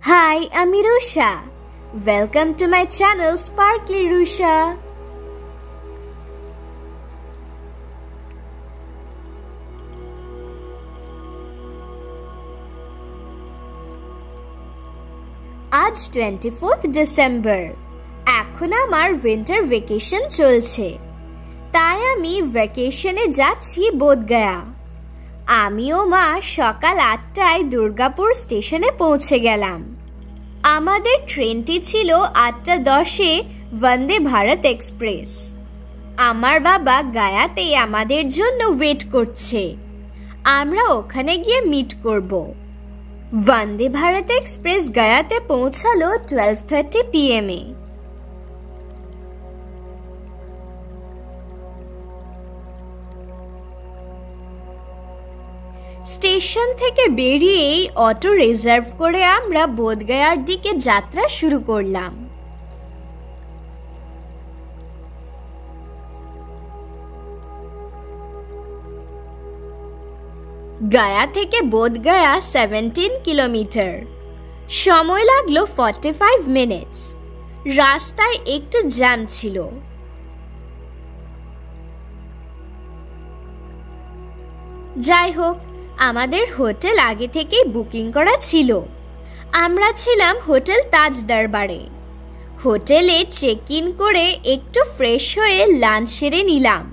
Hi, I'm Rusha. Welcome to my channel Sparkly Rusha. আজ 24th December. এখন আমার winter vacation চলছে, তাই আমি ভ্যাকেশনে যাচ্ছি বোধগয়া। আমিও মা সকাল 8টায় দুর্গাপুর স্টেশনে পৌঁছে গেলাম। আমাদের ট্রেনটি ছিল 8:10-এ বন্দে ভারত এক্সপ্রেস। আমার বাবা গায়াতে আমাদের জন্য ওয়েট করছে, আমরা ওখানে গিয়ে মিট করব। বন্দে ভারত এক্সপ্রেস গয়াতে পৌঁছালো 12:30 PM এ। স্টেশন থেকে বেরিয়েই অটো রিজার্ভ করে আমরা বোধগয়ার দিকে যাত্রা শুরু করলাম। গয়া থেকে বোধগয়া 17 কিলোমিটার। সময় লাগলো 45 মিনিটস। রাস্তায় একটু জ্যাম ছিল। যাই হোক, আমাদের হোটেল আগে থেকেই বুকিং করা ছিল। আমরা ছিলাম হোটেল তাজ দরবারে। হোটেলে চেক ইন করে একটু ফ্রেশ হয়ে লাঞ্চ সেরে নিলাম।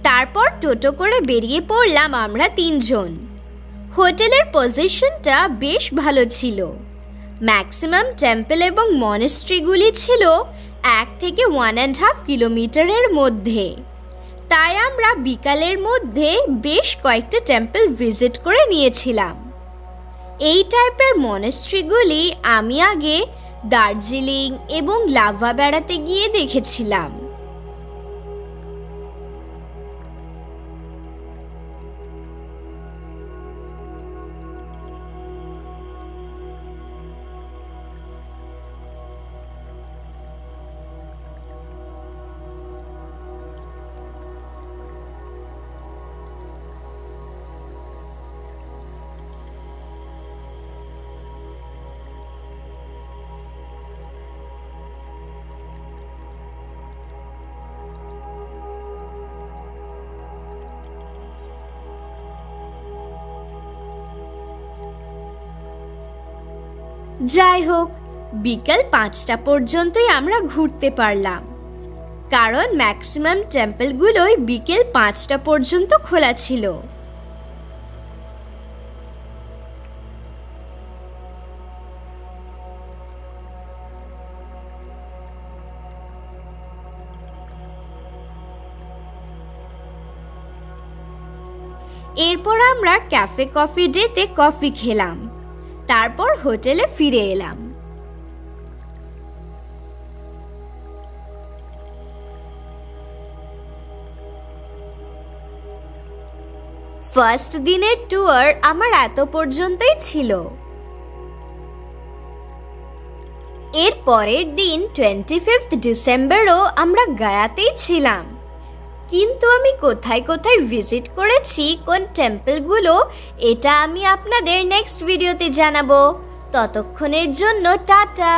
তারপর টোটো করে বেরিয়ে পড়লাম আমরা 3 জন। হোটেলের পজিশনটা বেশ ভালো ছিল। ম্যাক্সিমাম টেম্পল এবং মনেস্ট্রিগুলি ছিল 1 থেকে 1.5 কিলোমিটারের মধ্যে। তাই আমরা বিকালের মধ্যে বেশ কয়েকটা টেম্পল ভিজিট করে নিয়েছিলাম। এই টাইপের মনেস্ট্রিগুলি আমি আগে দার্জিলিং এবং লাভা বেড়াতে গিয়ে দেখেছিলাম। যাই হোক, বিকাল 5টা পর্যন্তই আমরা ঘুরতে পারলাম, কারণ ম্যাক্সিমাম টেম্পলগুলোই বিকেল 5টা পর্যন্ত খোলা ছিল। এরপর আমরা ক্যাফে কফি ডেতে কফি খেলাম। তারপর হোটেলে ফিরে এলাম। ফার্স্ট দিনের ট্যুর আমার এত পর্যন্তই ছিল। এর পরের দিন 25th ডিসেম্বরও আমরা গয়াতেই ছিলাম, কিন্তু আমি কোথায় কোথায় ভিজিট করেছি, কোন টেম্পলগুলো, এটা আমি আপনাদের নেক্সট ভিডিওতে জানাবো। ততক্ষণের জন্য টাটা।